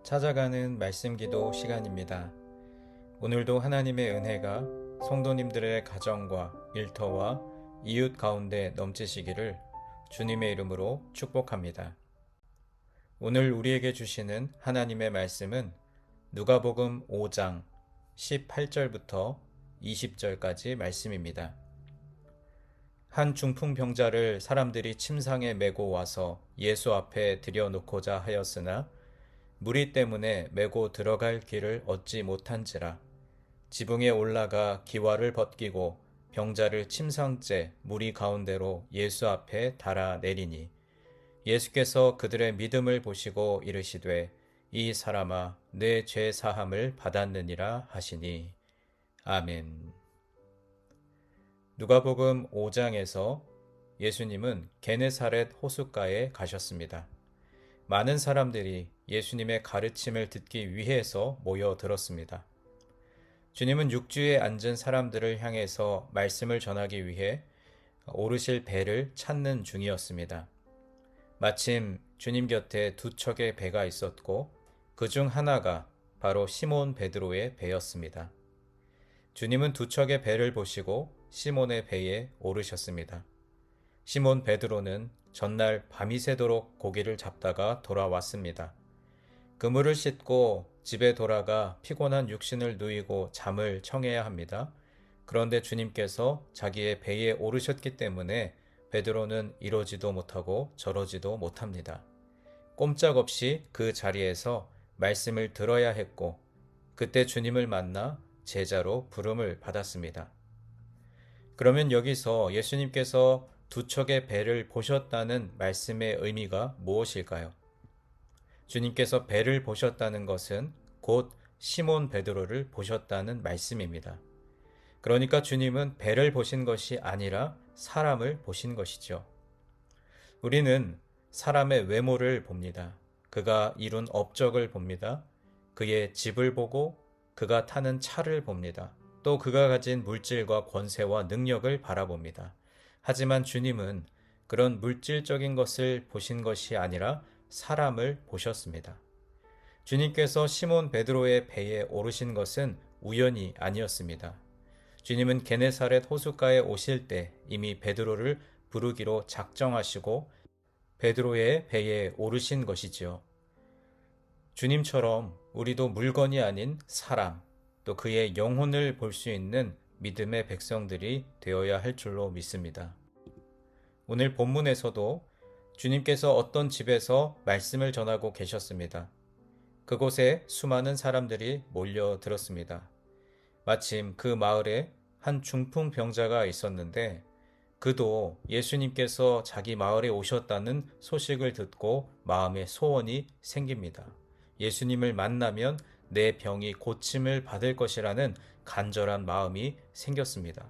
찾아가는 말씀 기도 시간입니다. 오늘도 하나님의 은혜가 성도님들의 가정과 일터와 이웃 가운데 넘치시기를 주님의 이름으로 축복합니다. 오늘 우리에게 주시는 하나님의 말씀은 누가복음 5장 18절부터 20절까지 말씀입니다. 한 중풍병자를 사람들이 침상에 메고 와서 예수 앞에 들여놓고자 하였으나 무리 때문에 메고 들어갈 길을 얻지 못한지라 지붕에 올라가 기와를 벗기고 병자를 침상째 무리 가운데로 예수 앞에 달아 내리니 예수께서 그들의 믿음을 보시고 이르시되 이 사람아 내 죄 사함을 받았느니라 하시니 아멘. 누가복음 5장에서 예수님은 게네사렛 호숫가에 가셨습니다. 많은 사람들이 예수님의 가르침을 듣기 위해서 모여들었습니다. 주님은 육지에 앉은 사람들을 향해서 말씀을 전하기 위해 오르실 배를 찾는 중이었습니다. 마침 주님 곁에 두 척의 배가 있었고 그 중 하나가 바로 시몬 베드로의 배였습니다. 주님은 두 척의 배를 보시고 시몬의 배에 오르셨습니다. 시몬 베드로는 전날 밤이 새도록 고기를 잡다가 돌아왔습니다. 그물을 씻고 집에 돌아가 피곤한 육신을 누이고 잠을 청해야 합니다. 그런데 주님께서 자기의 배에 오르셨기 때문에 베드로는 이러지도 못하고 저러지도 못합니다. 꼼짝없이 그 자리에서 말씀을 들어야 했고 그때 주님을 만나 제자로 부름을 받았습니다. 그러면 여기서 예수님께서 두 척의 배를 보셨다는 말씀의 의미가 무엇일까요? 주님께서 배를 보셨다는 것은 곧 시몬 베드로를 보셨다는 말씀입니다. 그러니까 주님은 배를 보신 것이 아니라 사람을 보신 것이죠. 우리는 사람의 외모를 봅니다. 그가 이룬 업적을 봅니다. 그의 집을 보고 그가 타는 차를 봅니다. 또 그가 가진 물질과 권세와 능력을 바라봅니다. 하지만 주님은 그런 물질적인 것을 보신 것이 아니라 사람을 보셨습니다. 주님께서 시몬 베드로의 배에 오르신 것은 우연이 아니었습니다. 주님은 게네사렛 호숫가에 오실 때 이미 베드로를 부르기로 작정하시고 베드로의 배에 오르신 것이지요. 주님처럼 우리도 물건이 아닌 사람, 또 그의 영혼을 볼 수 있는 믿음의 백성들이 되어야 할 줄로 믿습니다. 오늘 본문에서도 주님께서 어떤 집에서 말씀을 전하고 계셨습니다. 그곳에 수많은 사람들이 몰려들었습니다. 마침 그 마을에 한 중풍병자가 있었는데 그도 예수님께서 자기 마을에 오셨다는 소식을 듣고 마음에 소원이 생깁니다. 예수님을 만나면 내 병이 고침을 받을 것이라는 간절한 마음이 생겼습니다.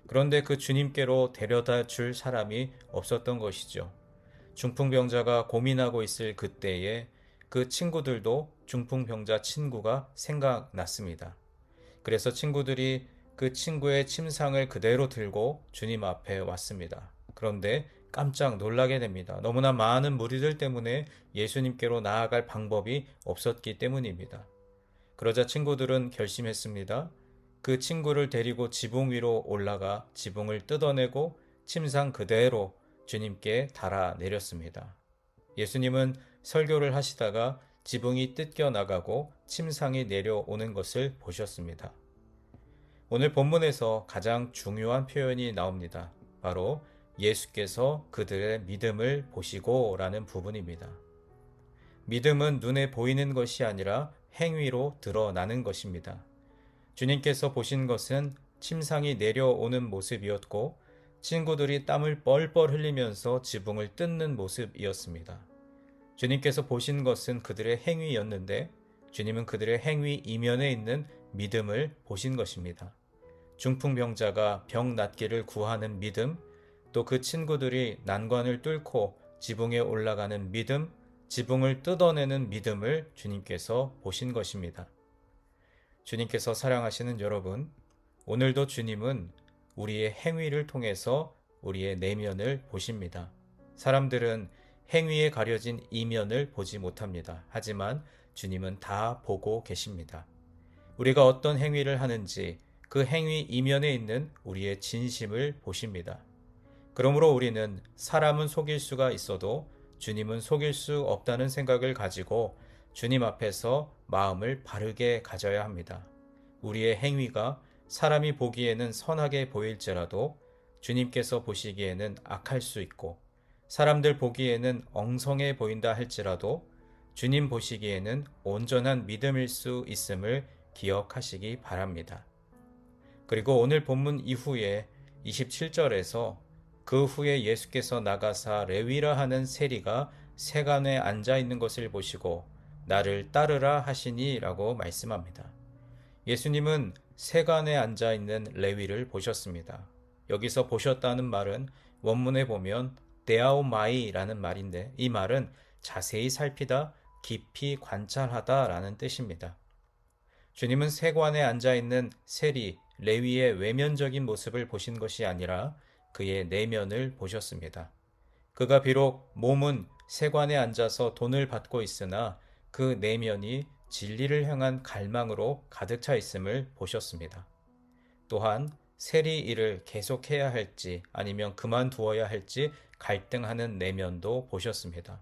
그런데 그 주님께로 데려다 줄 사람이 없었던 것이죠. 중풍병자가 고민하고 있을 그때에 그 친구들도 중풍병자 친구가 생각났습니다. 그래서 친구들이 그 친구의 침상을 그대로 들고 주님 앞에 왔습니다. 그런데 깜짝 놀라게 됩니다. 너무나 많은 무리들 때문에 예수님께로 나아갈 방법이 없었기 때문입니다. 그러자 친구들은 결심했습니다. 그 친구를 데리고 지붕 위로 올라가 지붕을 뜯어내고 침상 그대로 주님께 달아 내렸습니다. 예수님은 설교를 하시다가 지붕이 뜯겨 나가고 침상이 내려오는 것을 보셨습니다. 오늘 본문에서 가장 중요한 표현이 나옵니다. 바로 예수께서 그들의 믿음을 보시고 라는 부분입니다. 믿음은 눈에 보이는 것이 아니라 행위로 드러나는 것입니다. 주님께서 보신 것은 침상이 내려오는 모습이었고 친구들이 땀을 뻘뻘 흘리면서 지붕을 뜯는 모습이었습니다. 주님께서 보신 것은 그들의 행위였는데 주님은 그들의 행위 이면에 있는 믿음을 보신 것입니다. 중풍병자가 병 낫기를 구하는 믿음, 또 그 친구들이 난관을 뚫고 지붕에 올라가는 믿음, 지붕을 뜯어내는 믿음을 주님께서 보신 것입니다. 주님께서 사랑하시는 여러분, 오늘도 주님은 우리의 행위를 통해서 우리의 내면을 보십니다. 사람들은 행위에 가려진 이면을 보지 못합니다. 하지만 주님은 다 보고 계십니다. 우리가 어떤 행위를 하는지 그 행위 이면에 있는 우리의 진심을 보십니다. 그러므로 우리는 사람은 속일 수가 있어도 주님은 속일 수 없다는 생각을 가지고 주님 앞에서 마음을 바르게 가져야 합니다. 우리의 행위가 사람이 보기에는 선하게 보일지라도 주님께서 보시기에는 악할 수 있고 사람들 보기에는 엉성해 보인다 할지라도 주님 보시기에는 온전한 믿음일 수 있음을 기억하시기 바랍니다. 그리고 오늘 본문 이후에 27절에서 그 후에 예수께서 나가사 레위라 하는 세리가 세간에 앉아 있는 것을 보시고 나를 따르라 하시니 라고 말씀합니다. 예수님은 세간에 앉아 있는 레위를 보셨습니다. 여기서 보셨다는 말은 원문에 보면 데아오마이라는 말인데 이 말은 자세히 살피다, 깊이 관찰하다 라는 뜻입니다. 주님은 세관에 앉아 있는 세리, 레위의 외면적인 모습을 보신 것이 아니라 그의 내면을 보셨습니다. 그가 비록 몸은 세관에 앉아서 돈을 받고 있으나 그 내면이 진리를 향한 갈망으로 가득 차 있음을 보셨습니다. 또한 세리 일을 계속해야 할지 아니면 그만두어야 할지 갈등하는 내면도 보셨습니다.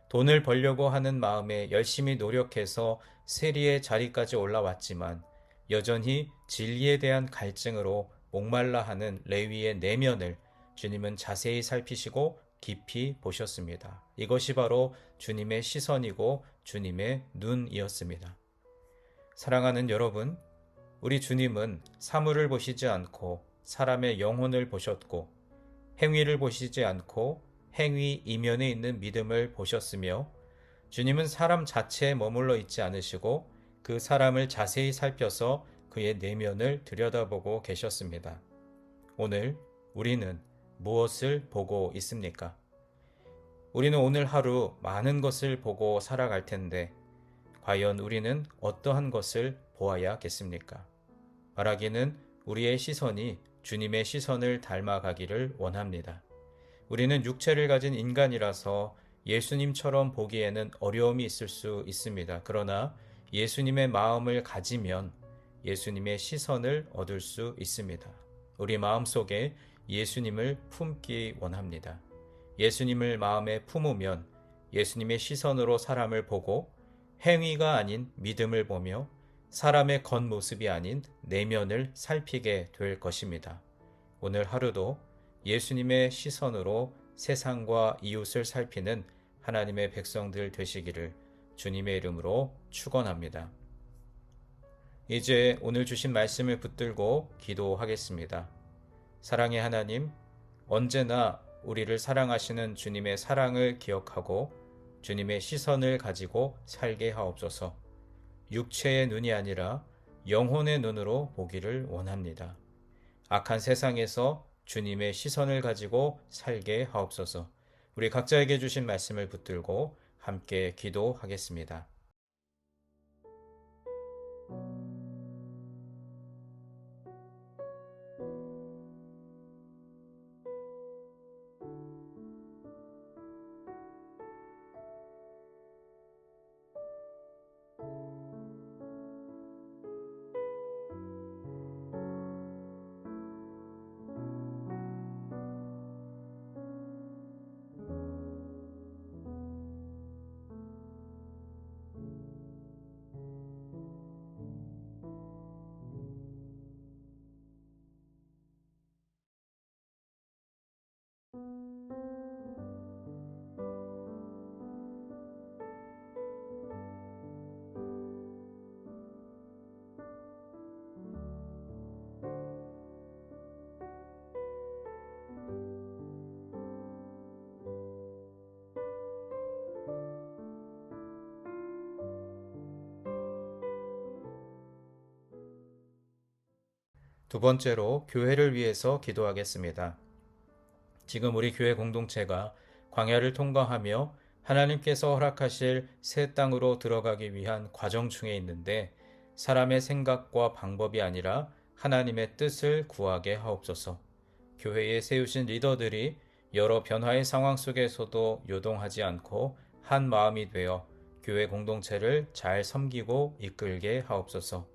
돈을 벌려고 하는 마음에 열심히 노력해서 세리의 자리까지 올라왔지만 여전히 진리에 대한 갈증으로 목말라 하는 레위의 내면을 주님은 자세히 살피시고 깊이 보셨습니다. 이것이 바로 주님의 시선이고 주님의 눈이었습니다. 사랑하는 여러분, 우리 주님은 사물을 보시지 않고 사람의 영혼을 보셨고 행위를 보시지 않고 행위 이면에 있는 믿음을 보셨으며 주님은 사람 자체에 머물러 있지 않으시고 그 사람을 자세히 살펴서 그의 내면을 들여다보고 계셨습니다. 오늘 우리는 무엇을 보고 있습니까? 우리는 오늘 하루 많은 것을 보고 살아갈 텐데 과연 우리는 어떠한 것을 보아야겠습니까? 말하기는 우리의 시선이 주님의 시선을 닮아가기를 원합니다. 우리는 육체를 가진 인간이라서 예수님처럼 보기에는 어려움이 있을 수 있습니다. 그러나 예수님의 마음을 가지면 예수님의 시선을 얻을 수 있습니다. 우리 마음속에 예수님을 품기 원합니다. 예수님을 마음에 품으면 예수님의 시선으로 사람을 보고 행위가 아닌 믿음을 보며 사람의 겉모습이 아닌 내면을 살피게 될 것입니다. 오늘 하루도 예수님의 시선으로 세상과 이웃을 살피는 하나님의 백성들 되시기를 주님의 이름으로 축원합니다. 이제 오늘 주신 말씀을 붙들고 기도하겠습니다. 사랑의 하나님, 언제나 우리를 사랑하시는 주님의 사랑을 기억하고 주님의 시선을 가지고 살게 하옵소서. 육체의 눈이 아니라 영혼의 눈으로 보기를 원합니다. 악한 세상에서 주님의 시선을 가지고 살게 하옵소서. 우리 각자에게 주신 말씀을 붙들고 함께 기도하겠습니다. 두 번째로 교회를 위해서 기도하겠습니다. 지금 우리 교회 공동체가 광야를 통과하며 하나님께서 허락하실 새 땅으로 들어가기 위한 과정 중에 있는데 사람의 생각과 방법이 아니라 하나님의 뜻을 구하게 하옵소서. 교회에 세우신 리더들이 여러 변화의 상황 속에서도 요동하지 않고 한 마음이 되어 교회 공동체를 잘 섬기고 이끌게 하옵소서.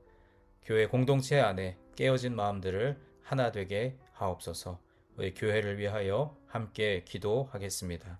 교회 공동체 안에 깨어진 마음들을 하나 되게 하옵소서. 우리 교회를 위하여 함께 기도하겠습니다.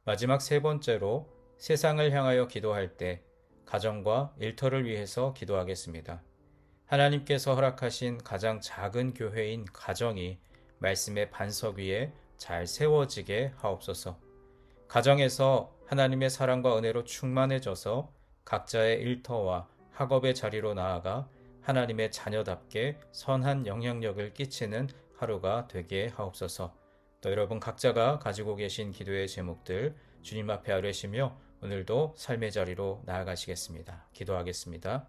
마지막 세 번째로 세상을 향하여 기도할 때 가정과 일터를 위해서 기도하겠습니다. 하나님께서 허락하신 가장 작은 교회인 가정이 말씀의 반석 위에 잘 세워지게 하옵소서. 가정에서 하나님의 사랑과 은혜로 충만해져서 각자의 일터와 학업의 자리로 나아가 하나님의 자녀답게 선한 영향력을 끼치는 하루가 되게 하옵소서. 또 여러분 각자가 가지고 계신 기도의 제목들 주님 앞에 아뢰시며 오늘도 삶의 자리로 나아가시겠습니다. 기도하겠습니다.